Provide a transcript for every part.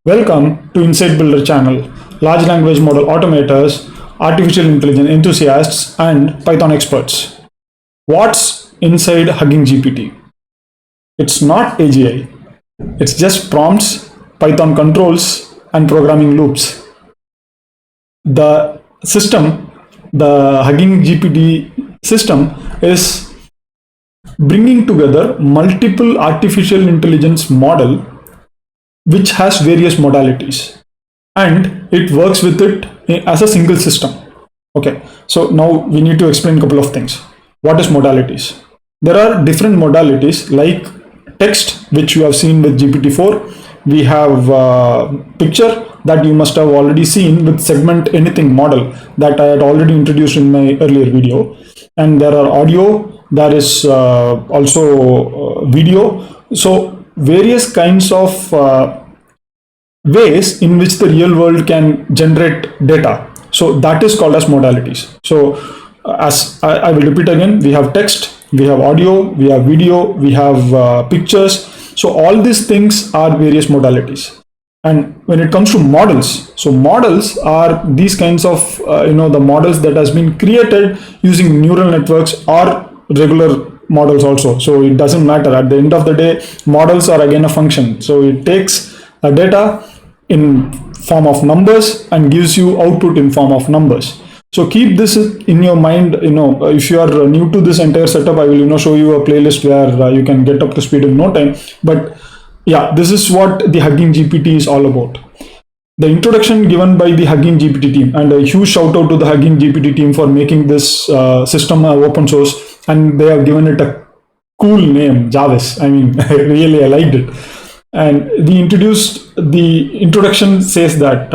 Welcome to Insight Builder channel, large language model automators, artificial intelligence enthusiasts, and Python experts. What's inside Hugging GPT? It's not AGI. It's just prompts, Python controls, and programming loops. The system, the Hugging GPT system, is bringing together multiple artificial intelligence model which has various modalities, and it works with it as a single system. Okay, so now we need to explain a couple of things. What is modalities? There are different modalities like text, which you have seen with GPT-4. We have picture that you must have already seen with segment anything model that I had already introduced in my earlier video. And there are audio, there is also video. So various kinds of ways in which the real world can generate data. So that is called as modalities. So as I will repeat again, we have text, we have audio, we have video, we have pictures. So all these things are various modalities. And when it comes to models, so models are these kinds of the models that has been created using neural networks or regular models also. So it doesn't matter. At the end of the day, models are again a function. So it takes a data in form of numbers and gives you output in form of numbers. So keep this in your mind. If you are new to this entire setup, I will show you a playlist where you can get up to speed in no time. But yeah, this is what the Hugging GPT is all about. The introduction given by the Hugging GPT team, and a huge shout out to the Hugging GPT team for making this system open source, and they have given it a cool name, Jarvis. I mean, really, I liked it. And the introduction says that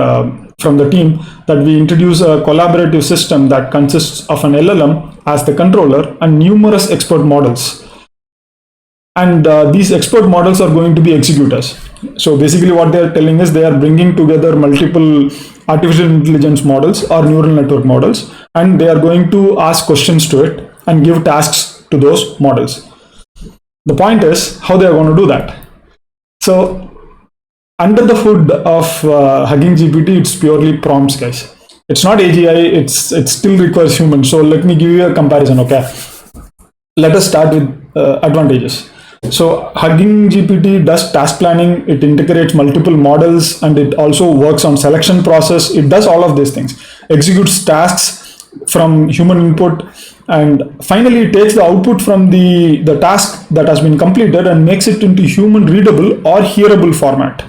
from the team that we introduce a collaborative system that consists of an LLM as the controller and numerous expert models. And these expert models are going to be executors. So basically what they are telling is they are bringing together multiple artificial intelligence models or neural network models, and they are going to ask questions to it and give tasks to those models. The point is how they are going to do that. So under the hood of Hugging GPT, it's purely prompts, guys. It's not AGI, it still requires humans. So let me give you a comparison, okay? Let us start with advantages. So Hugging GPT does task planning, it integrates multiple models, and it also works on selection process. It does all of these things, executes tasks from human input, and finally it takes the output from the task that has been completed and makes it into human readable or hearable format.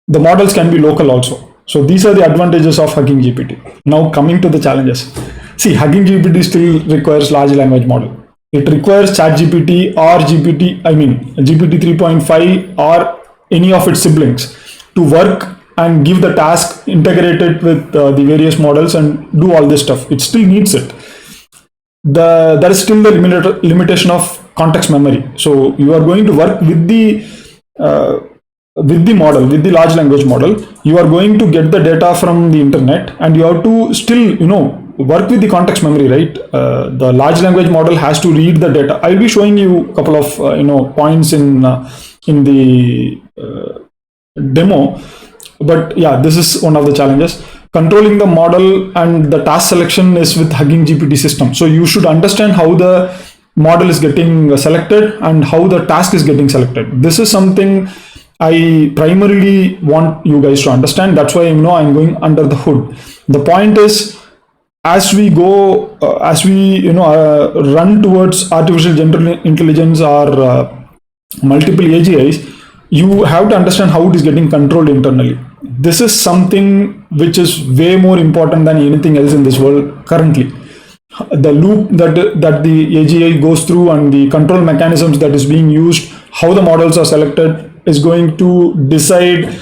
The models can be local also. So these are the advantages of Hugging GPT. Now coming to the challenges. See, Hugging GPT still requires large language model. It requires ChatGPT or GPT 3.5 or any of its siblings to work and give the task integrated with the various models and do all this stuff. It still needs it. There is still the limitation of context memory. So you are going to work with the model, with the large language model. You are going to get the data from the internet, and you have to still work with the context memory, right? The large language model has to read the data. I'll be showing you a couple of points in the demo. But yeah, this is one of the challenges. Controlling the model and the task selection is with Hugging GPT system. So you should understand how the model is getting selected and how the task is getting selected. This is something I primarily want you guys to understand. That's why I'm going under the hood. The point is, as we go, run towards artificial general intelligence or multiple AGIs, you have to understand how it is getting controlled internally. This is something which is way more important than anything else in this world currently. The loop that the AGI goes through and the control mechanisms that is being used, how the models are selected, is going to decide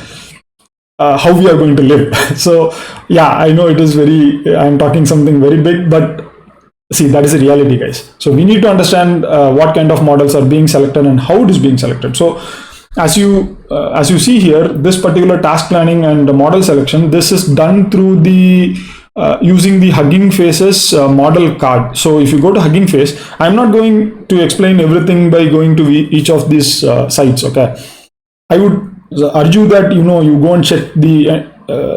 how we are going to live. So yeah, I know it is I'm talking something very big, but see, that is the reality, guys. So we need to understand what kind of models are being selected and how it is being selected. So as you see here, this particular task planning and model selection, this is done through the using the Hugging Face's model card. So if you go to Hugging Face, I'm not going to explain everything by going to each of these sites, okay? I would urge you that you go and check the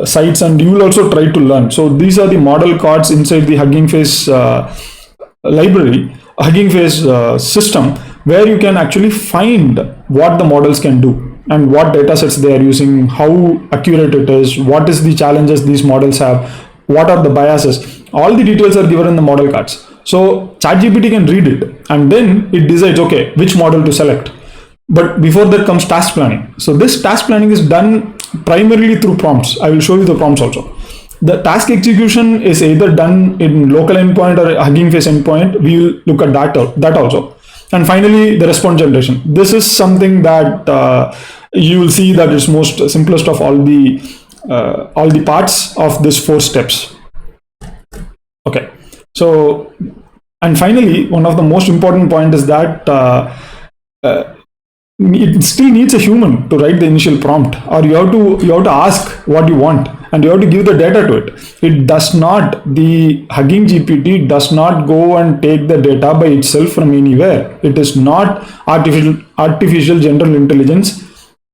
sites, and you will also try to learn. So these are the model cards inside the Hugging Face library, Hugging Face system, where you can actually find what the models can do and what data sets they are using, how accurate it is, what is the challenges these models have, what are the biases. All the details are given in the model cards. So ChatGPT can read it and then it decides, okay, which model to select. But before that comes task planning. So this task planning is done primarily through prompts. I will show you the prompts also. The task execution is either done in local endpoint or Hugging Face endpoint. We will look at that also. And finally, the response generation. This is something that you will see that it's most simplest of all the parts of this 4 steps. Okay. So, and finally, one of the most important point is that it still needs a human to write the initial prompt, or you have to ask what you want and you have to give the data to it. It does not, the Hugging GPT does not go and take the data by itself from anywhere. It is not artificial general intelligence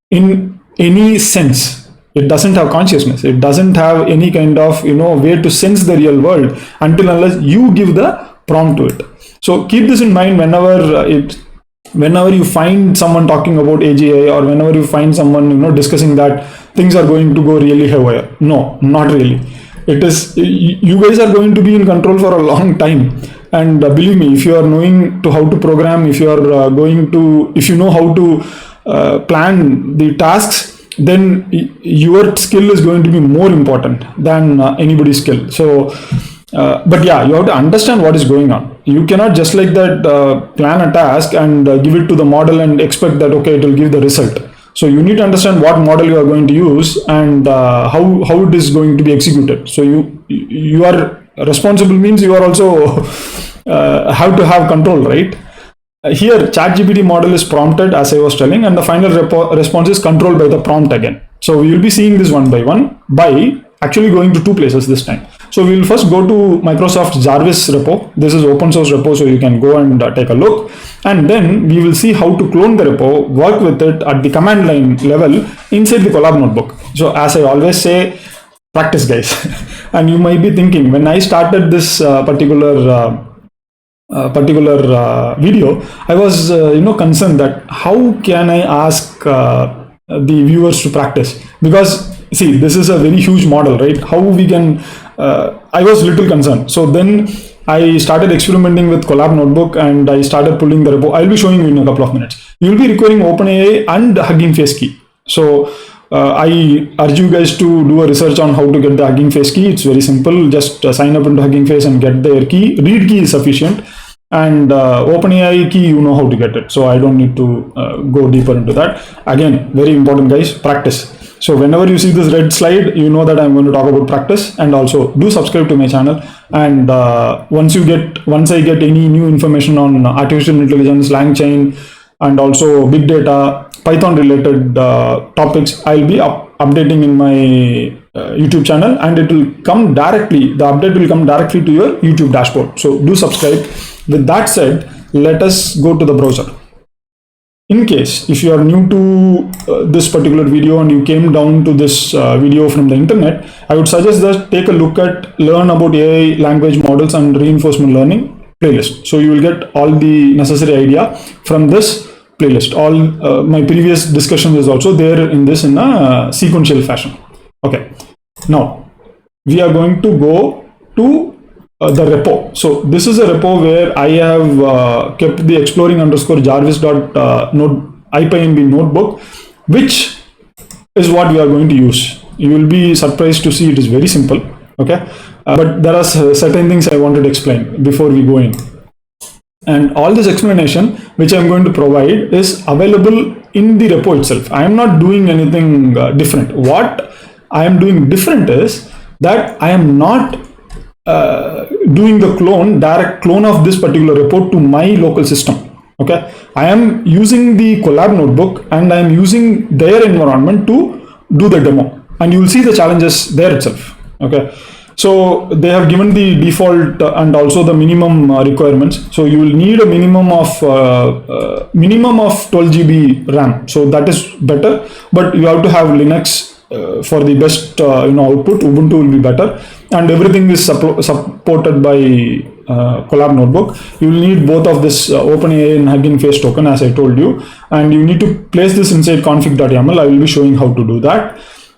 in any sense. It doesn't have consciousness. It doesn't have any kind of way to sense the real world unless you give the prompt to it. So keep this in mind whenever you find someone talking about AGI, or whenever you find someone discussing that things are going to go really haywire. No, not really. It is, you guys are going to be in control for a long time. And believe me, if you are knowing how to program, if you are if you know how to plan the tasks, then your skill is going to be more important than anybody's skill. So but yeah, you have to understand what is going on. You cannot just like that plan a task and give it to the model and expect that okay, it will give the result. So you need to understand what model you are going to use and how it is going to be executed. So you are responsible, means you are also have to have control, right? Here ChatGPT model is prompted, as I was telling, and the final response is controlled by the prompt again. So we will be seeing this one by one by actually going to 2 places this time. So we will first go to Microsoft Jarvis Repo. This is open source repo, so you can go and take a look. And then we will see how to clone the repo, work with it at the command line level inside the Collab notebook. So as I always say, practice, guys. And you might be thinking, when I started this particular video, I was concerned that how can I ask the viewers to practice, because see, this is a very huge model, right? How we can I was little concerned. So then I started experimenting with Collab Notebook and I started pulling the repo. I'll be showing you in a couple of minutes. You will be requiring OpenAI and Hugging Face key. So I urge you guys to do a research on how to get the Hugging Face key. It's very simple. Just sign up into Hugging Face and get their key. Read key is sufficient. And OpenAI key, you know how to get it. So I don't need to go deeper into that. Again, very important, guys, practice. So whenever you see this red slide, you know that I'm going to talk about practice. And also do subscribe to my channel. And once I get any new information on artificial intelligence, LangChain, and also big data, Python related topics, I'll be updating in my YouTube channel, and it will come directly, the update will come directly to your YouTube dashboard. So do subscribe. With that said, let us go to the browser. In case if you are new to this particular video and you came down to this video from the internet, I would suggest that take a look at Learn About AI Language Models and Reinforcement Learning playlist. So you will get all the necessary idea from this playlist. All my previous discussion is also there in this in a sequential fashion. Okay, now we are going to go to the repo. So this is a repo where I have kept the exploring underscore jarvis.ipynb notebook, which is what we are going to use. You will be surprised to see it is very simple. Okay, but there are certain things I wanted to explain before we go in. And all this explanation which I am going to provide is available in the repo itself. I am not doing anything different. What I am doing different is that I am not doing the direct clone of this particular report to my local system. Okay, I am using the Collab notebook and I am using their environment to do the demo, and you will see the challenges there itself. Okay, So they have given the default and also the minimum requirements. So you will need a minimum of 12 GB RAM. So that is better, but you have to have Linux for the best output. Ubuntu will be better, and everything is supported by Collab Notebook. You will need both of this OpenAI and Hugging Face token, as I told you, and you need to place this inside config.yaml. I will be showing how to do that.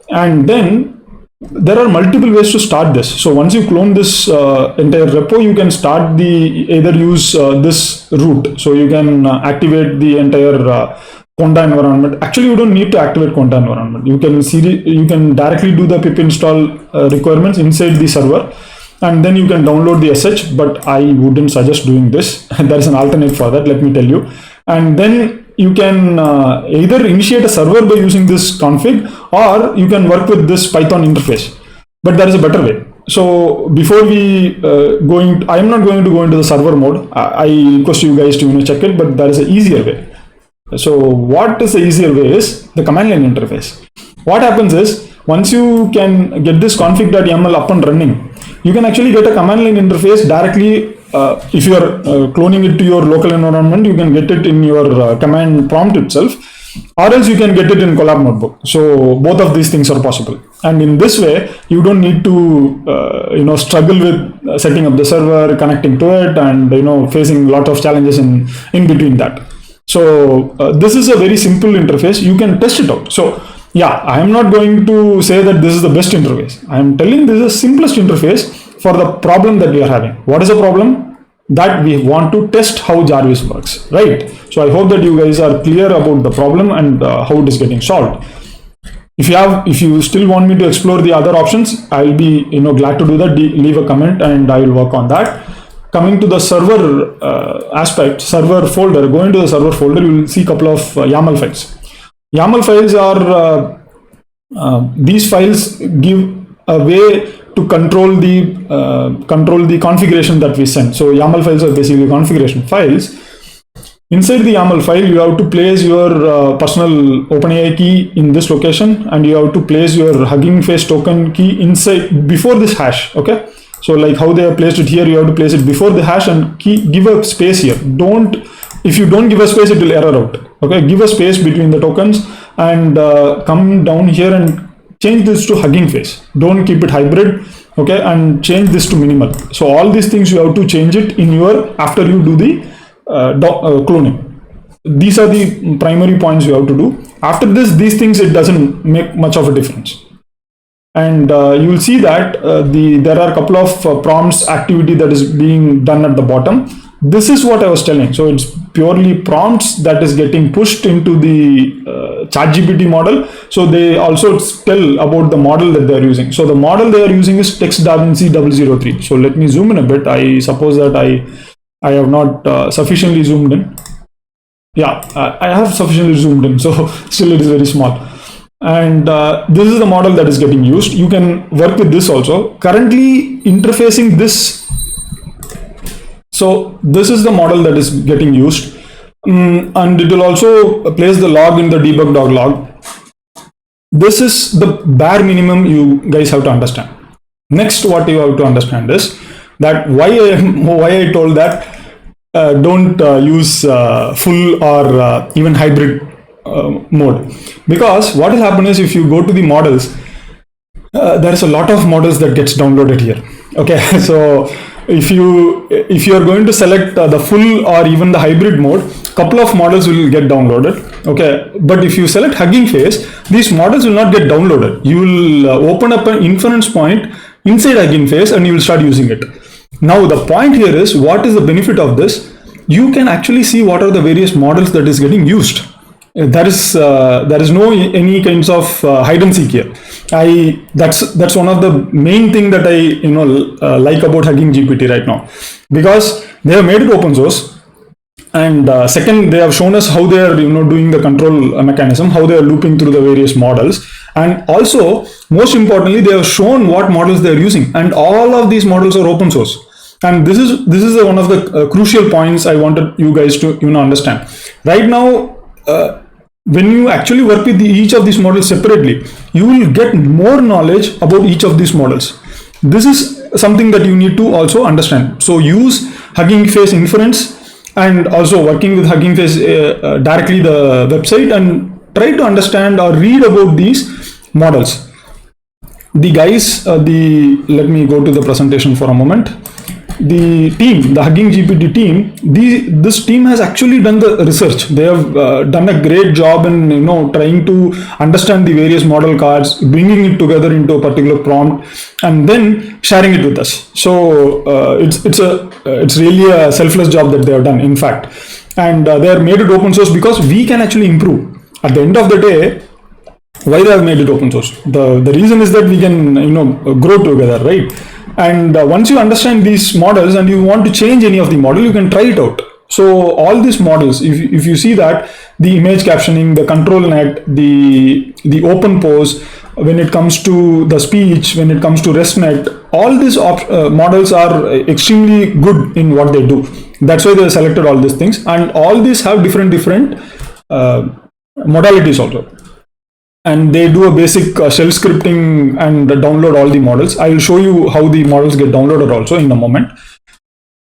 And then there are multiple ways to start this. So once you clone this entire repo, you can start either use this root. So you can activate the entire Conda environment. Actually, you don't need to activate Conda environment. You can directly do the pip install requirements inside the server, and then you can download the SH. But I wouldn't suggest doing this. There is an alternate for that. Let me tell you. And then you can either initiate a server by using this config, or you can work with this Python interface. But there is a better way. So before we I am not going to go into the server mode. I request you guys to check it, but there is an easier way. So what is the easier way is the command line interface. What happens is, once you can get this config.yaml up and running, you can actually get a command line interface directly. If you are cloning it to your local environment, you can get it in your command prompt itself, or else you can get it in Collab Notebook. So both of these things are possible, and in this way you don't need to struggle with setting up the server, connecting to it, and facing a lot of challenges in between that. So this is a very simple interface. You can test it out. So yeah, I am not going to say that this is the best interface. I am telling this is the simplest interface for the problem that we are having. What is the problem? That we want to test how Jarvis works, right? So I hope that you guys are clear about the problem and how it is getting solved. If you still want me to explore the other options, I'll be glad to do that. Leave a comment and I will work on that. Coming to the server aspect, server folder, going to the server folder, you will see a couple of YAML files. YAML files are, these files give a way to control the configuration that we send. So YAML files are basically configuration files. Inside the YAML file, you have to place your personal OpenAI key in this location, and you have to place your Hugging Face token key inside before this hash. Okay. So like how they have placed it here, you have to place it before the hash and give a space here. If you don't give a space, it will error out. Okay, give a space between the tokens and come down here and change this to Hugging Face. Don't keep it hybrid. Okay, and change this to minimal. So all these things you have to change it in after you do the cloning. These are the primary points you have to do. After this, these things, it doesn't make much of a difference. And you will see that there are a couple of prompts activity that is being done at the bottom. This is what I was telling. So it's purely prompts that is getting pushed into the ChatGPT model. So they also tell about the model that they are using. So the model they are using is TextDaVinci 003. So let me zoom in a bit. I suppose that I have not sufficiently zoomed in. Yeah, I have sufficiently zoomed in. So still it is very small. And this is the model that is getting used. You can work with this also. Currently interfacing this. So this is the model that is getting used. And it will also place the log in the debug.log. This is the bare minimum you guys have to understand. Next, what you have to understand is that why I told that don't use full or even hybrid mode, because what will happen is if you go to the models, there is a lot of models that gets downloaded here. Okay, so if you are going to select the full or even the hybrid mode, couple of models will get downloaded. Okay, but if you select Hugging Face, these models will not get downloaded. You will open up an inference point inside Hugging Face and you will start using it. Now the point here is, what is the benefit of this? You can actually see what are the various models that is getting used. There is no any kinds of hide and seek here. That's one of the main thing that I like about Hugging GPT right now, because they have made it open source, and second, they have shown us how they are doing the control mechanism, how they are looping through the various models, and also most importantly, they have shown what models they are using, and all of these models are open source. And this is one of the crucial points I wanted you guys to understand. Right now, when you actually work with each of these models separately, you will get more knowledge about each of these models. this is something that you need to also understand. So use Hugging Face inference, and also working with Hugging Face directly the website, and try to understand or read about these models. The guys, let me go to the presentation for a moment. The team, the Hugging GPT team, this team has actually done the research. They have done a great job in trying to understand the various model cards, bringing it together into a particular prompt, and then sharing it with us. So it's really a selfless job that they have done, in fact, and they have made it open source because we can actually improve. At the end of the day, why they have made it open source? The reason is that we can grow together, right? And once you understand these models and you want to change any of the model, you can try it out. So all these models, if you see that the image captioning, the control net, the open pose, when it comes to the speech, when it comes to RESTnet, all these models are extremely good in what they do. That's why they selected all these things, and all these have different modalities also. And they do a basic shell scripting and download all the models. I will show you how the models get downloaded also in a moment.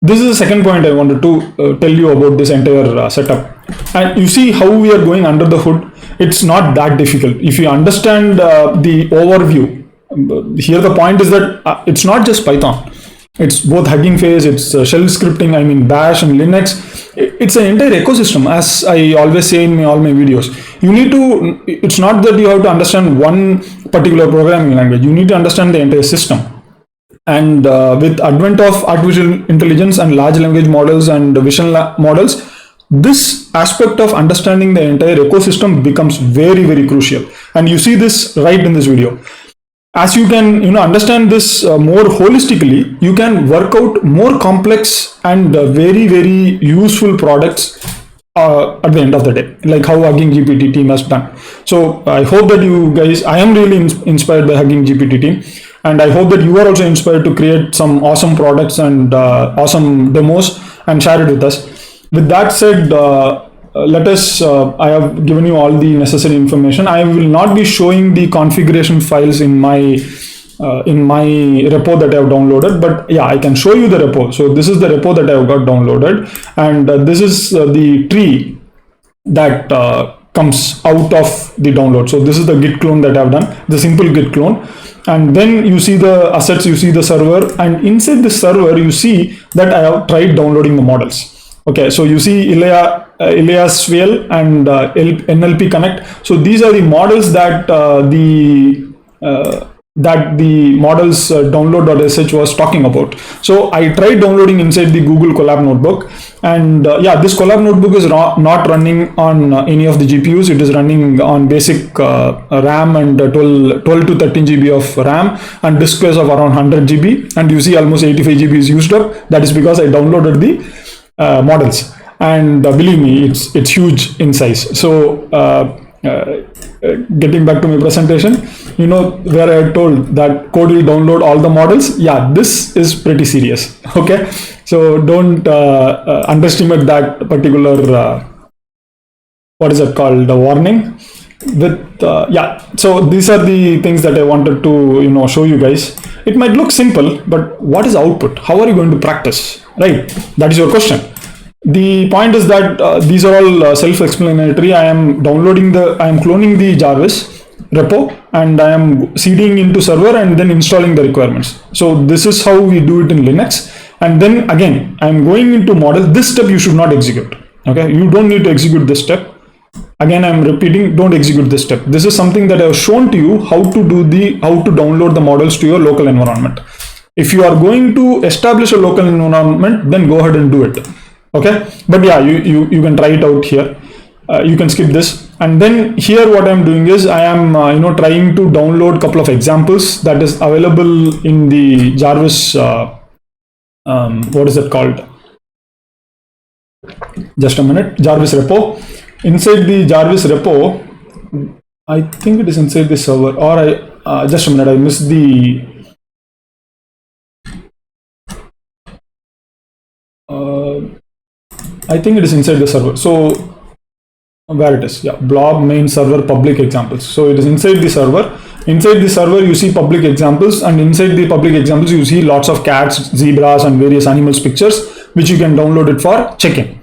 This is the second point I wanted to tell you about this entire setup. And you see how we are going under the hood. It's not that difficult. If you understand the overview, here the point is that it's not just Python. It's both Hugging Face, it's shell scripting, I mean Bash and Linux. It's an entire ecosystem, as I always say in all my videos. You need to, it's not that you have to understand one particular programming language. You need to understand the entire system. And with advent of artificial intelligence and large language models and vision models, this aspect of understanding the entire ecosystem becomes very, very crucial. And you see this right in this video. As you can understand this more holistically, you can work out more complex and very, very useful products at the end of the day, like how Hugging GPT team has done. So I hope that you guys, I am really inspired by Hugging GPT team, and I hope that you are also inspired to create some awesome products and awesome demos and share it with us. With that said, let us, I have given you all the necessary information. I will not be showing the configuration files in my repo that I have downloaded, but yeah, I can show you the repo. So this is the repo that I have got downloaded, and this is the tree that comes out of the download. So this is the git clone that I have done, the simple git clone. And then you see the assets, you see the server, and inside the server, you see that I have tried downloading the models. Okay, so you see Elias Swale and NLP Connect. So these are the models that the models download.sh was talking about. So I tried downloading inside the Google Colab notebook, and yeah, this Colab notebook is not running on any of the GPUs. It is running on basic RAM and 12 to 13 GB of RAM and disk space of around 100 GB. And you see almost 85 GB is used up. That is because I downloaded the models, and believe me, it's huge in size. So getting back to my presentation, where I told that code will download all the models. Yeah, this is pretty serious. Okay, so don't underestimate that particular what is it called, the warning. With yeah, so these are the things that I wanted to show you guys. It might look simple, but what is output? How are you going to practice? Right, that is your question. The point is that these are all self-explanatory. I am cloning the Jarvis repo, and I am seeding into server and then installing the requirements. So this is how we do it in Linux. And then again, I am going into model. This step you should not execute. Okay, you don't need to execute this step. Again, I'm repeating, don't execute this step. This is something that I have shown to you how to download the models to your local environment. If you are going to establish a local environment, then go ahead and do it. Okay, but yeah, you can try it out here. You can skip this, and then here what I'm doing is I am trying to download a couple of examples that is available in the Jarvis what is it called? Just a minute. Jarvis repo. Inside the Jarvis repo, I think it is inside the server, or I just a minute, I missed the I think it is inside the server. So where it is, yeah, blob main server public examples. So it is inside the server, Inside the server, you see public examples, and inside the public examples, you see lots of cats, zebras, and various animals pictures, which you can download it for checking.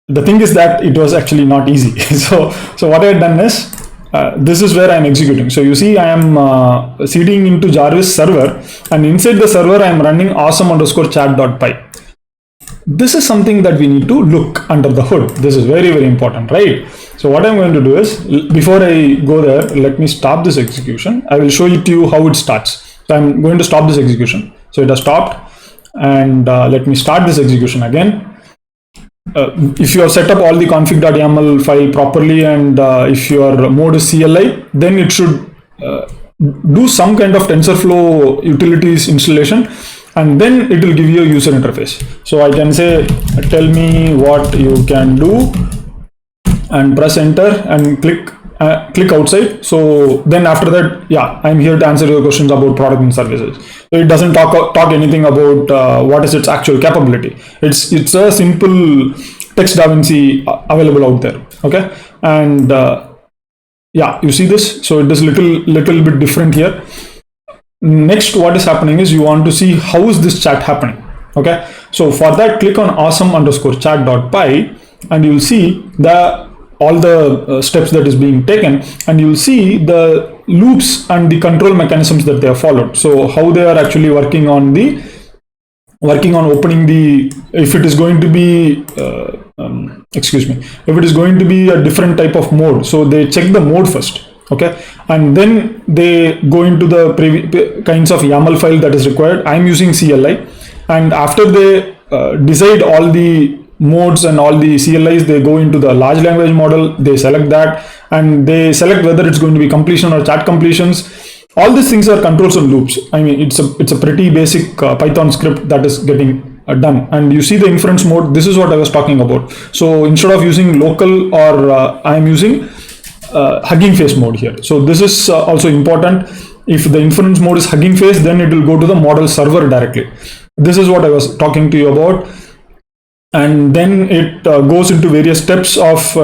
The thing is that it was actually not easy. So what I had done is, this is where I am executing. So you see, I am seeding into Jarvis server, and inside the server, I am running awesome_chat.py. This is something that we need to look under the hood. This is very, very important, right? So what I'm going to do is, before I go there, let me stop this execution. I will show it to you how it starts. So I'm going to stop this execution. So it has stopped, and let me start this execution again. If you have set up all the config.yaml file properly, and if your mode is CLI, then it should do some kind of TensorFlow utilities installation, and then it will give you a user interface. So I can say, tell me what you can do, and press enter and click outside. So then after that, yeah, I'm here to answer your questions about product and services. So it doesn't talk anything about what is its actual capability. It's a simple text DaVinci available out there. Okay, and yeah, you see this. So it is little bit different here. Next, what is happening is, you want to see how is this chat happening. Okay, so for that, click on awesome_chat.py, and you'll see all the steps that is being taken, and you'll see the loops and the control mechanisms that they have followed. So how they are actually working on opening the, if it is going to be if it is going to be a different type of mode, so they check the mode first. Okay, and then they go into the kinds of YAML file that is required. I'm using CLI, and after they decide all the modes and all the CLIs, they go into the large language model, they select that, and they select whether it's going to be completion or chat completions. All these things are controls and loops. I mean, it's a pretty basic Python script that is getting done. And you see the inference mode. This is what I was talking about. So instead of using local, or I'm using Hugging Face mode here. So this is also important. If the inference mode is Hugging Face, then it will go to the model server directly. This is what I was talking to you about. And then it goes into various steps of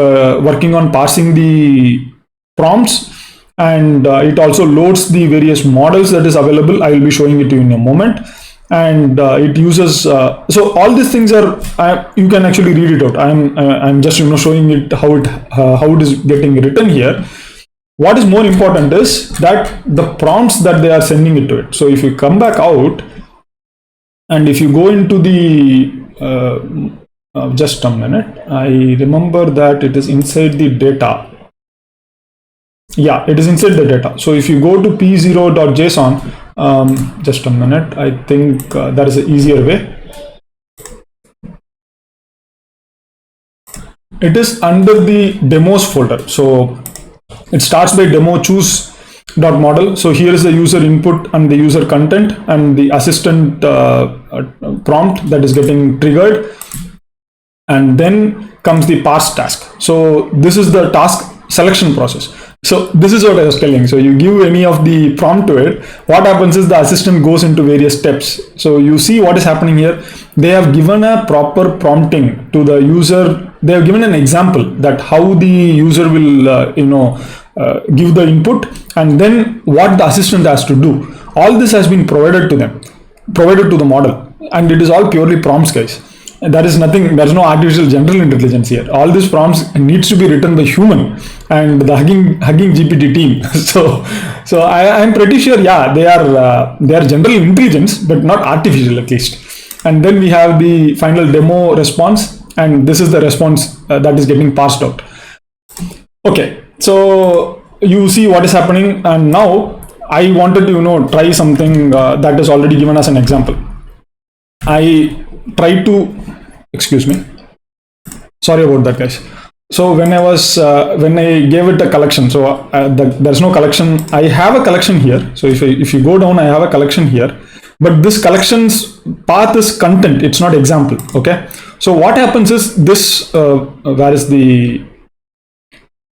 working on parsing the prompts, and it also loads the various models that is available. I will be showing it to you in a moment. And it uses so all these things are you can actually read it out. I'm just showing it how it is getting written here. What is more important is that the prompts that they are sending it to it. So if you come back out, and if you go into the just a minute, I remember that it is inside the data. Yeah, it is inside the data. So if you go to p0.json, just a minute, I think that is an easier way. It is under the demos folder. So it starts by demo choose.model. So here is the user input and the user content and the assistant prompt that is getting triggered. And then comes the parse task. So this is the task selection process. So this is what I was telling. So you give any of the prompt to it. What happens is the assistant goes into various steps. So you see what is happening here. They have given a proper prompting to the user. They have given an example that how the user will, give the input, and then what the assistant has to do. All this has been provided to them, provided to the model, and it is all purely prompts, guys. There is nothing, there's no artificial general intelligence here. All these prompts needs to be written by human and the Hugging GPT team. So I'm pretty sure, yeah, they are general intelligence, but not artificial at least. And then we have the final demo response, and this is the response that is getting passed out. Okay, so you see what is happening, and now I wanted to try something that is already given as an example. I tried to, excuse me, sorry about that, guys. So when I gave it a collection, so there's no collection. I have a collection here. So if you go down, I have a collection here, but this collection's path is content. It's not example. Okay. So what happens is this, where is the,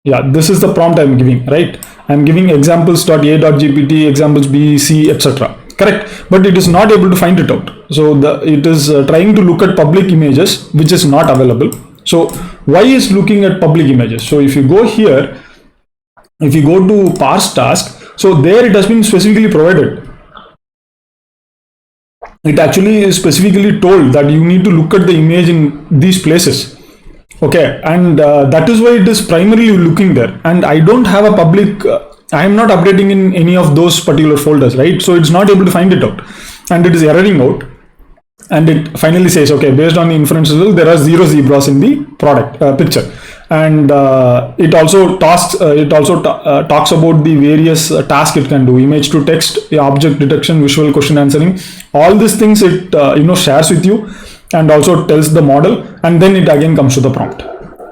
yeah, this is the prompt I'm giving, right? I'm giving examples.a.gpt, examples b, c, etc. Correct, but it is not able to find it out. So it is trying to look at public images, which is not available. So why is looking at public images? So if you go here, if you go to parse task, So there it has been specifically provided. It actually is specifically told that you need to look at the image in these places. Okay, and that is why it is primarily looking there. And I don't have a public, I am not updating in any of those particular folders, right? So it's not able to find it out, and it is erroring out. And it finally says, okay, based on the inference result, there are 0 zebras in the product picture. And it also talks about the various tasks it can do: image to text, object detection, visual question answering. All these things it shares with you, and also tells the model, and then it again comes to the prompt.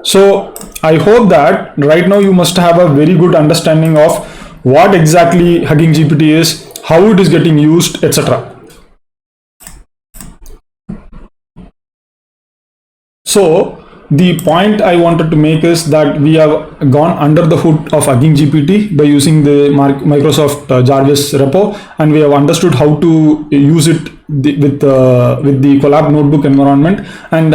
So I hope that right now you must have a very good understanding of what exactly Hugging GPT is, how it is getting used, etc. So the point I wanted to make is that we have gone under the hood of Hugging GPT by using the Microsoft Jarvis Repo, and we have understood how to use it with the Collab notebook environment. And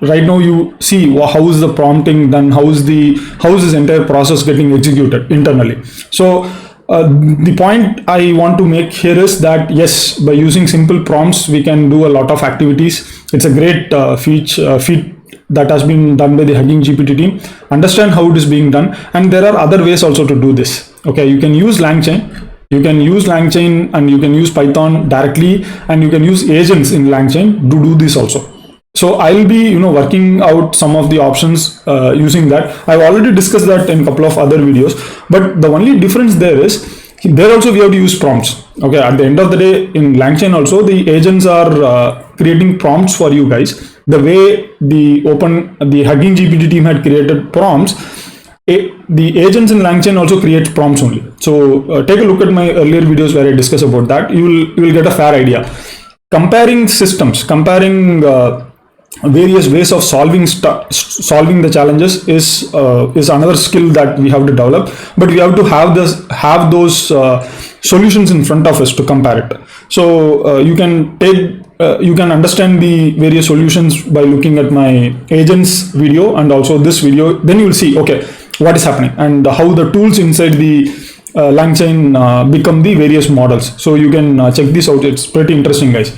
right now you see how is the prompting done, how is this entire process getting executed internally. So the point I want to make here is that yes, by using simple prompts we can do a lot of activities. It's a great feat that has been done by the Hugging GPT team. Understand how it is being done, and there are other ways also to do this. Okay, you can use LangChain, and you can use Python directly, and you can use agents in LangChain to do this also. So I'll be working out some of the options using that. I've already discussed that in a couple of other videos, but the only difference there is there also we have to use prompts. Okay, at the end of the day in LangChain also the agents are creating prompts for you guys. The way the Hugging GPT team had created prompts, the agents in LangChain also create prompts only. So take a look at my earlier videos where I discuss about that. You will get a fair idea. Comparing systems, various ways of solving the challenges is another skill that we have to develop. But we have to have those solutions in front of us to compare it. So you can understand the various solutions by looking at my agents video and also this video. Then you will see, okay, what is happening and how the tools inside the LangChain become the various models. So you can check this out. It's pretty interesting, guys.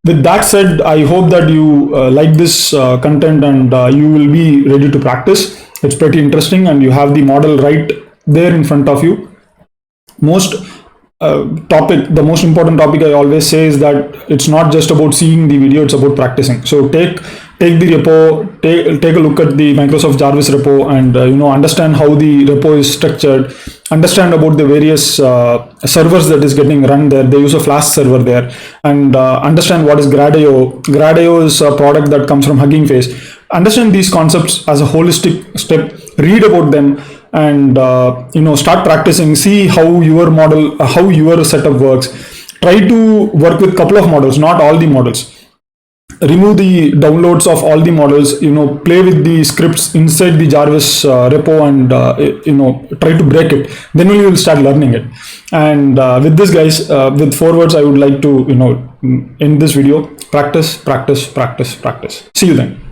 With that said, I hope that you like this content and you will be ready to practice. It's pretty interesting, and you have the model right there in front of you. The most important topic I always say is that it's not just about seeing the video, it's about practicing. So take the repo, take a look at the Microsoft Jarvis Repo, and understand how the repo is structured, understand about the various servers that is getting run there. They use a Flask server there, and understand what is Grad.io. Grad.io is a product that comes from Hugging Face. Understand these concepts as a holistic step, read about them, and start practicing. See how your model, how your setup works. Try to work with couple of models, not all the models. Remove the downloads of all the models, play with the scripts inside the Jarvis repo, and try to break it. Then you will start learning it. And with this, guys, with 4 words I would like to end this video. Practice. See you then.